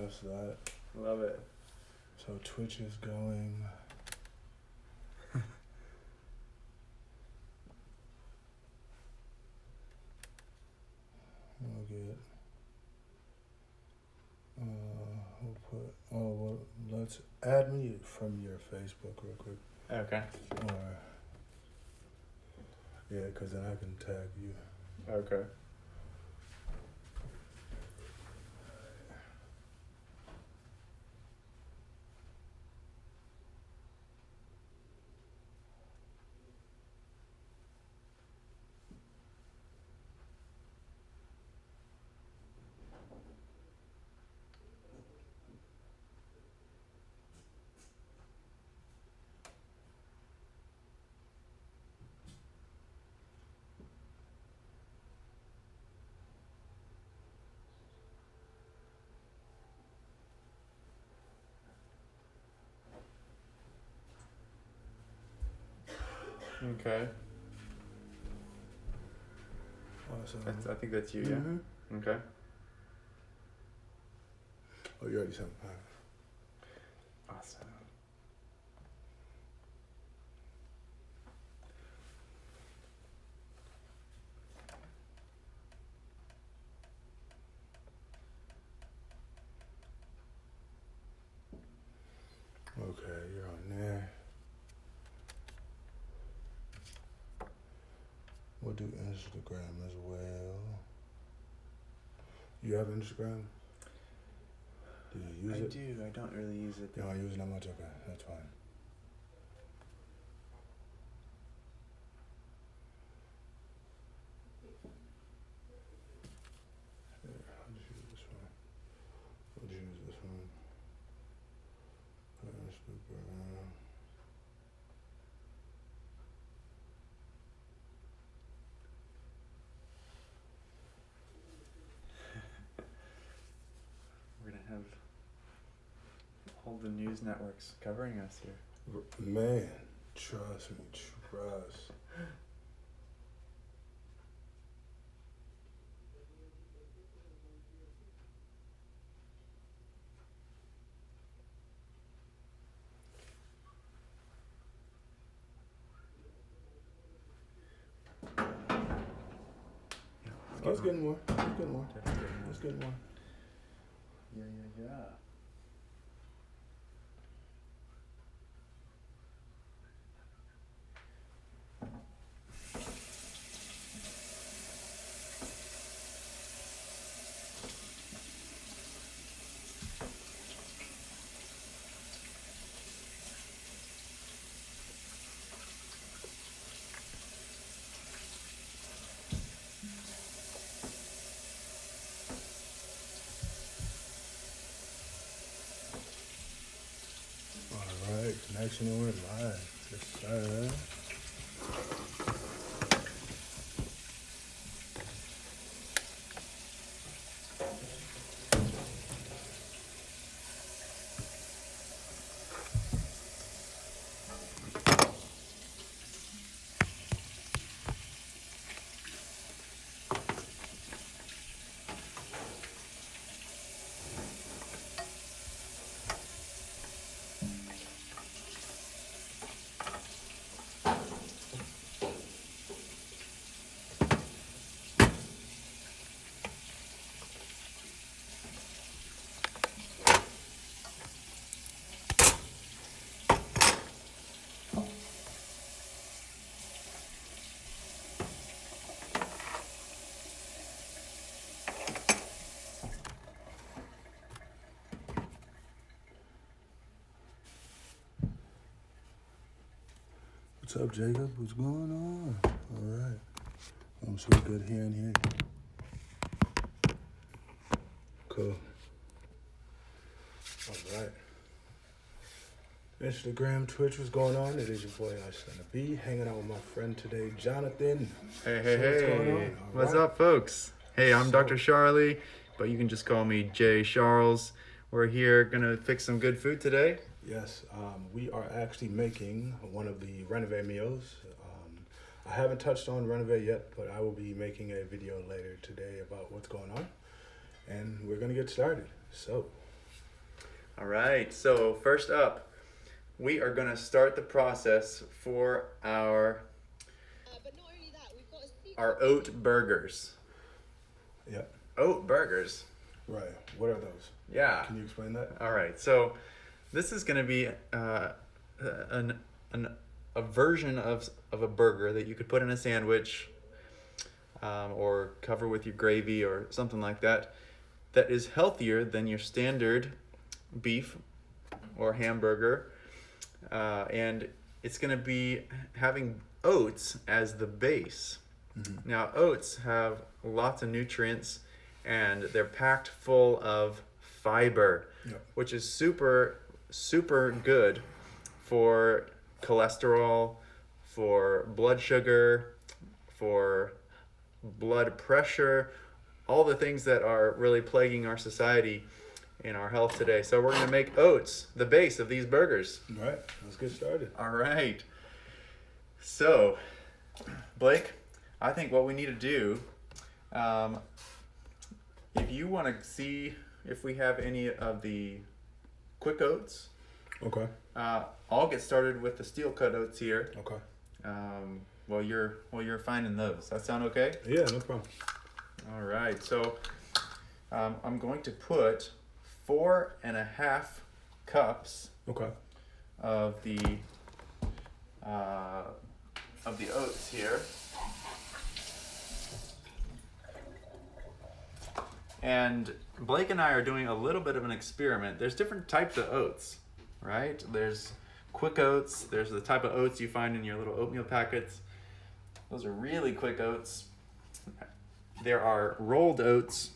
that's that. Love it. So Twitch is going. We'll get. We'll put. Oh well, let's add me from your Facebook real quick. Okay. Or. Yeah, cause then I can tag you. Okay. Okay. Awesome. I think that's you, Mm-hmm. yeah? Okay. Oh, you already sent mine. Awesome. Okay, you're on there. We'll do Instagram as well. You have Instagram? Do you use it? I do. I don't really use it. You don't use it that much? Okay, that's fine. Here, I'll just use this one. I'll just use this one. Instagram. We're going to have all the news networks covering us here. Man, trust me, trust. Oh, it's getting more. It's getting more. It's getting more. Yeah. Alright, connection and we're live. Yes, sir. What's up, Jacob? What's going on? All right. I'm so good hearing you. Cool. All right. Instagram, Twitch, what's going on? It is your boy, B, hanging out with my friend today, Jonathan. Hey. What's up, folks? Hey, I'm Dr. Charlie, but you can just call me Jay Charles. We're here gonna fix some good food today. Yes, we are actually making one of the Renové meals. I haven't touched on Renové yet, but I will be making a video later today about what's going on. And we're going to get started. So, All right, so first up, we are going to start the process for our oat burgers. Yep. Oat burgers. Right. What are those? Yeah. Can you explain that? All right, so this is going to be a version of a burger that you could put in a sandwich or cover with your gravy or something like that, that is healthier than your standard beef or hamburger, and it's going to be having oats as the base. Mm-hmm. Now, oats have lots of nutrients, and they're packed full of fiber, yep, which is super good for cholesterol, for blood sugar, for blood pressure, all the things that are really plaguing our society in our health today. So we're going to make oats the base of these burgers. All right, let's get started. All right. So, Blake, I think what we need to do, if you want to see if we have any of the quick oats, okay, I'll get started with the steel cut oats here. Okay. While you're finding those. That sound okay? Yeah, no problem. All right. So, I'm going to put 4.5 cups. Okay. Of the oats here. And Blake and I are doing a little bit of an experiment. There's different types of oats, right? There's quick oats. There's the type of oats you find in your little oatmeal packets. Those are really quick oats. There are rolled oats.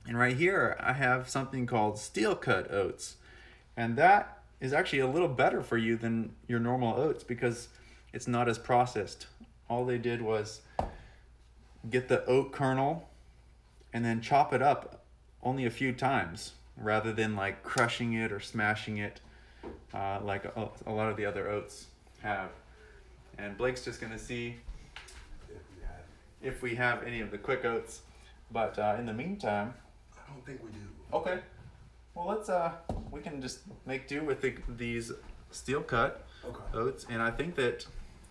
And right here, I have something called steel cut oats. And that is actually a little better for you than your normal oats because it's not as processed. All they did was get the oat kernel and then chop it up only a few times rather than like crushing it or smashing it like a lot of the other oats have. And Blake's just gonna see if we have any of the quick oats. But in the meantime, I don't think we do. Okay. Well, let's we can just make do with these steel cut oats, and I think that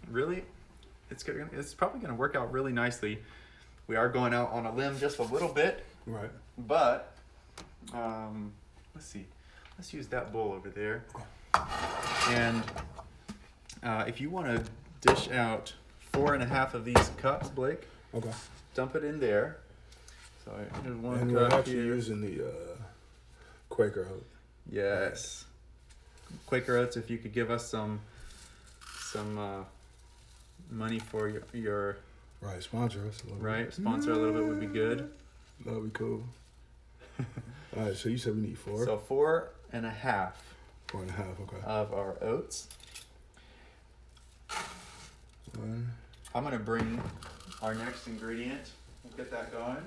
really it's probably going to work out really nicely. We are going out on a limb just a little bit, right? But let's see. Let's use that bowl over there. And if you want to dish out 4.5 of these cups, Blake, okay, dump it in there. So here's one and cup we're actually here. using the Quaker oat. Yes. Quaker Oats, if you could give us some money for your right, sponsor us a little bit. Sponsor a little bit would be good. That would be cool. All right, so you said we need 4. So 4.5. 4.5, okay. Of our oats. I'm gonna bring our next ingredient. We'll get that going.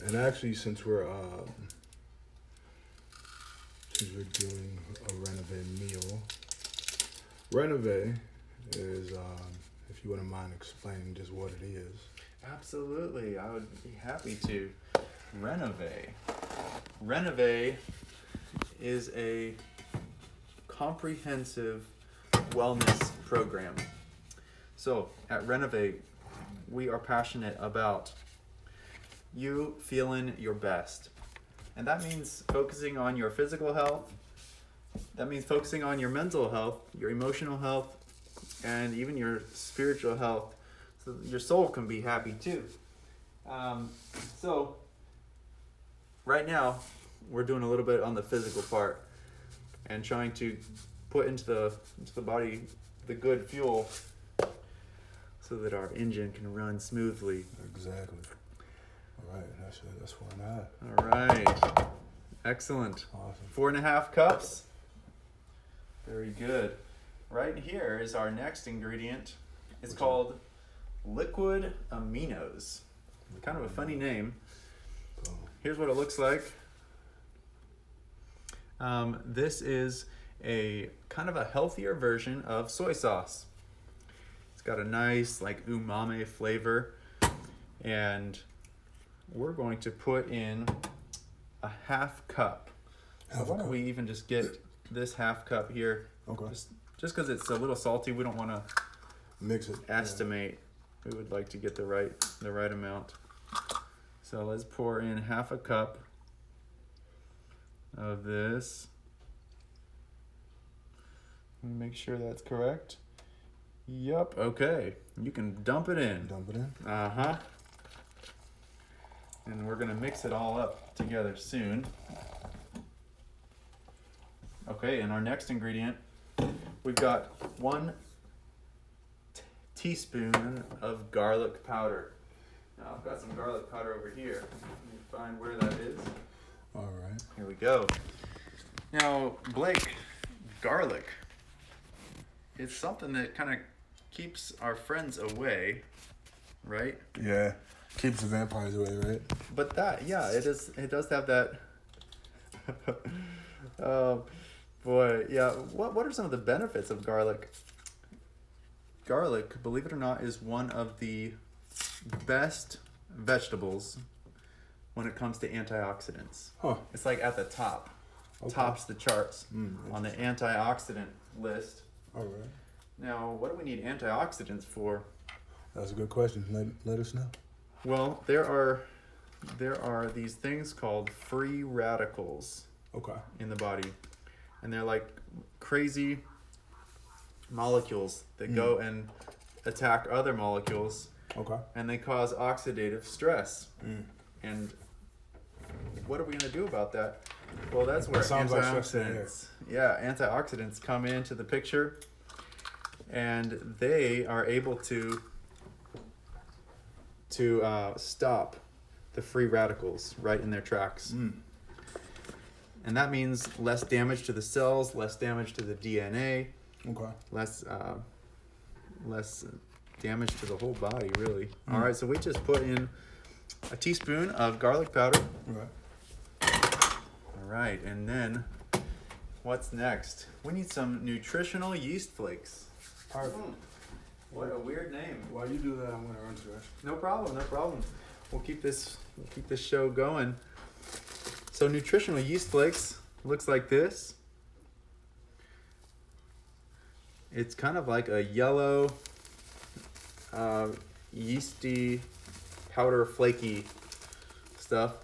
And actually, since we're doing a Renové meal, Renové is, if you wouldn't mind explaining just what it is. Absolutely, I would be happy to. Renové is a comprehensive wellness program. So at Renové, we are passionate about you feeling your best. And that means focusing on your physical health. That means focusing on your mental health, your emotional health, and even your spiritual health, so that your soul can be happy too. So right now, we're doing a little bit on the physical part and trying to put into the body the good fuel so that our engine can run smoothly. Exactly. All right, that's 4.5. All right, excellent. Awesome. 4.5 cups. Very good. Right here is our next ingredient. It's called liquid aminos. Kind of a funny name. Here's what it looks like. This is a kind of a healthier version of soy sauce. It's got a nice like umami flavor, and we're going to put in a half cup. So why don't we even just get this half cup here? Okay. Just because it's a little salty, we don't want to Mix it. estimate. We would like to get the right amount. So let's pour in half a cup of this. Let me make sure that's correct. Yup, okay. You can dump it in. Dump it in. Uh-huh. And we're gonna mix it all up together soon. Okay, and our next ingredient, we've got 1 teaspoon of garlic powder. Now I've got some garlic powder over here. Let me find where that is. All right. Here we go. Now, Blake, garlic, it's something that kind of keeps our friends away, right? Yeah. Keeps the vampires away, right? But that, yeah, it does have that. Boy, yeah. What are some of the benefits of garlic? Garlic, believe it or not, is one of the best vegetables when it comes to antioxidants. Huh. It's like at the top. Okay. Tops the charts on the antioxidant list. All right. Now, what do we need antioxidants for? That's a good question. Let us know. Well, there are these things called free radicals Okay. in the body, and they're like crazy molecules that go and attack other molecules, Okay. and they cause oxidative stress. And what are we going to do about that? Well, that's where That sounds like stress in antioxidants come into the picture, and they are able to stop the free radicals right in their tracks. And that means less damage to the cells, less damage to the DNA, Okay. less damage to the whole body, really. All right, so we just put in a teaspoon of garlic powder. Okay. All right, and then what's next? We need some nutritional yeast flakes. Perfect. What a weird name. While you do that, I'm gonna run to it. No problem. We'll keep this show going. So nutritional yeast flakes looks like this. It's kind of like a yellow, yeasty, powder flaky stuff,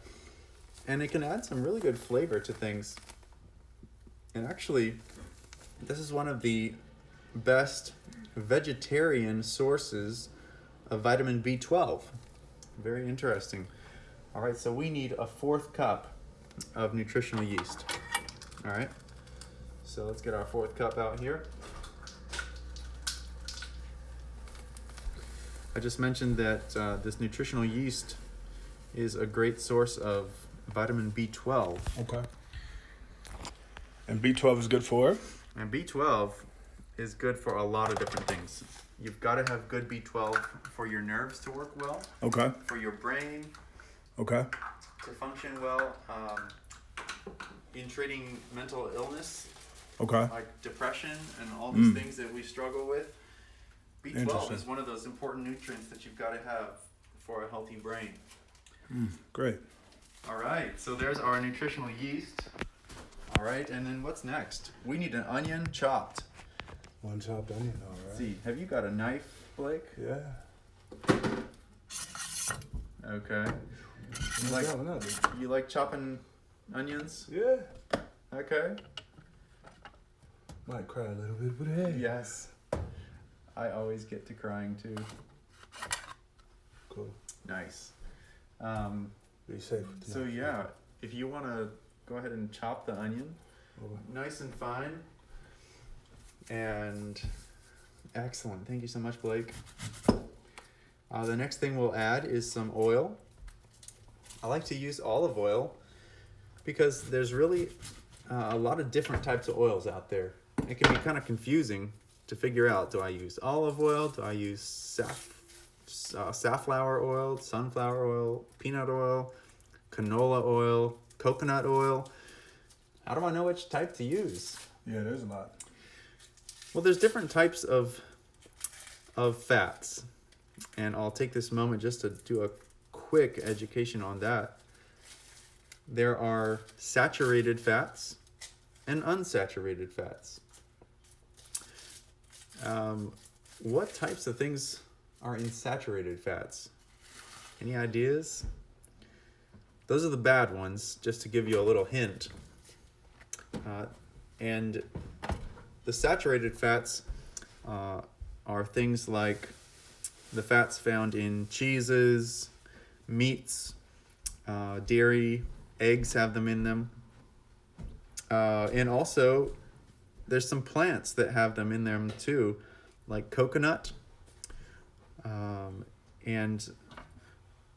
and it can add some really good flavor to things. And actually, this is one of the best vegetarian sources of vitamin B12. Very interesting. All right, so we need a 4th cup of nutritional yeast. All right, so let's get our 4th cup out here. I just mentioned that this nutritional yeast is a great source of vitamin B12. Okay. And B12 is good for? And B12 is good for a lot of different things. You've got to have good B12 for your nerves to work well, Okay. for your brain Okay. to function well, in treating mental illness, Okay. like depression and all these things that we struggle with. B12 Interesting. is one of those important nutrients that you've got to have for a healthy brain. Great. All right, so there's our nutritional yeast. All right, and then what's next? We need an onion chopped. 1 chopped onion. All Let's right. see, have you got a knife, Blake? Yeah. Okay. You like chopping onions? Yeah. Okay. Might cry a little bit, but hey. Yes. I always get to crying too. Cool. Nice. Be safe with the So knife. yeah, if you want to go ahead and chop the onion Okay. nice and fine. And excellent. Thank you so much, Blake. The next thing we'll add is some oil. I like to use olive oil because there's really a lot of different types of oils out there. It can be kind of confusing to figure out, do I use olive oil? Do I use safflower oil, sunflower oil, peanut oil, canola oil, coconut oil? How do I know which type to use? Yeah, there's a lot. Well, there's different types of fats, and I'll take this moment just to do a quick education on that. There are saturated fats and unsaturated fats. What types of things are in saturated fats? Any ideas? Those are the bad ones, just to give you a little hint. And the saturated fats are things like the fats found in cheeses, meats, dairy, eggs have them in them. And also, there's some plants that have them in them too, like coconut, and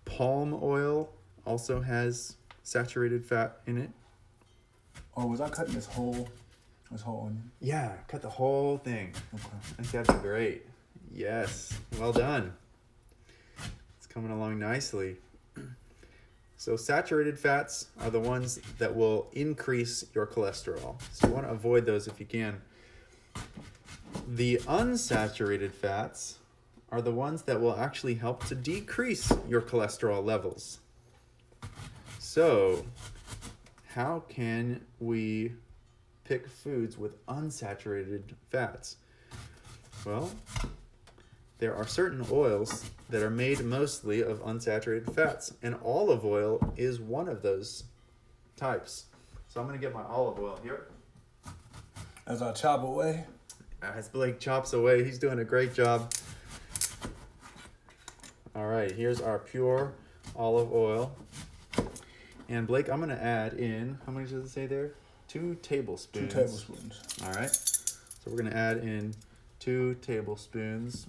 palm oil also has saturated fat in it. Oh, was I cutting this whole onion? Yeah, cut the whole thing. Okay. I think that'd be great. Yes, well done. It's coming along nicely. So saturated fats are the ones that will increase your cholesterol. So you want to avoid those if you can. The unsaturated fats are the ones that will actually help to decrease your cholesterol levels. So, how can we pick foods with unsaturated fats? Well, there are certain oils that are made mostly of unsaturated fats, and olive oil is one of those types. So I'm going to get my olive oil here. As I chop away. As Blake chops away, he's doing a great job. All right, here's our pure olive oil. And Blake, I'm going to add in, how many does it say there? 2 tablespoons. 2 tablespoons. All right. So we're going to add in 2 tablespoons.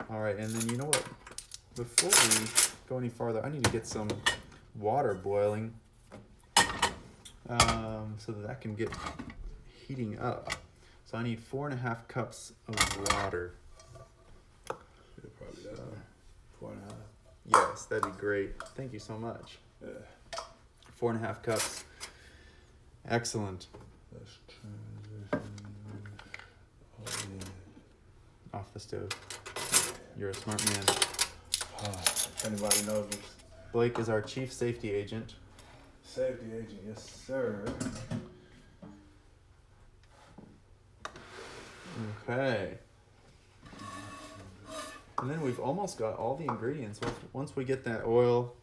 All right, and then you know what? Before we go any farther, I need to get some water boiling so that can get heating up. So I need 4.5 cups of water. Yeah, probably that. 4.5. Yes, that'd be great. Thank you so much. Yeah. 4.5 cups. Excellent. Let's transition. Oh, yeah. Off the stove. You're a smart man. If anybody knows me. Blake is our chief safety agent. Safety agent, yes, sir. Okay. And then we've almost got all the ingredients. Once we get that oil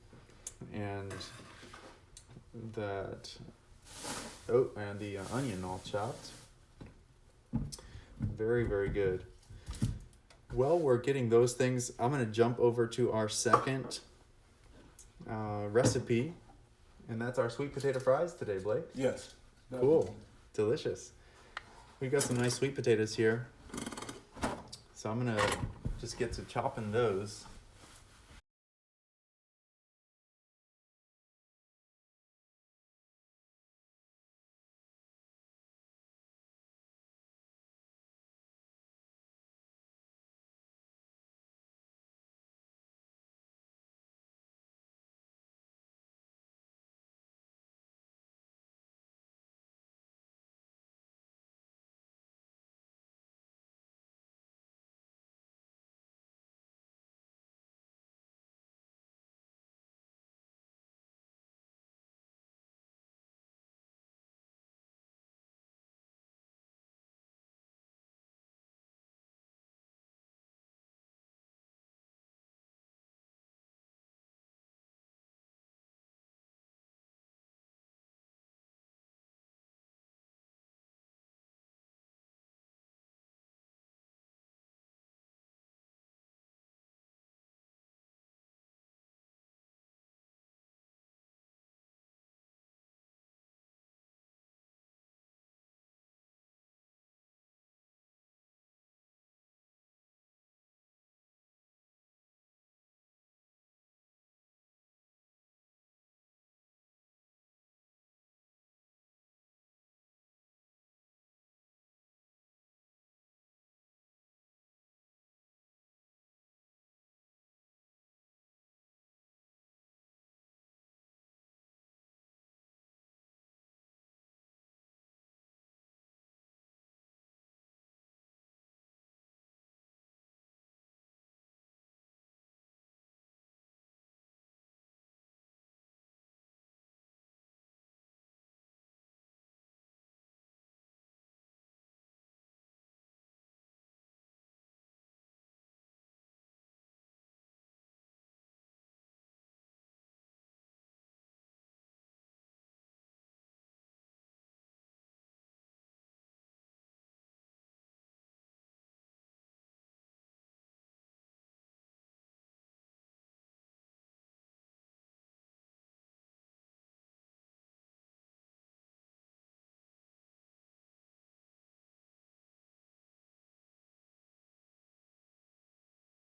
and that and the onion all chopped. Very, very good. While we're getting those things, I'm going to jump over to our second recipe, and that's our sweet potato fries today, Blake. Yes. Cool. Delicious. We've got some nice sweet potatoes here. So I'm going to just get to chopping those.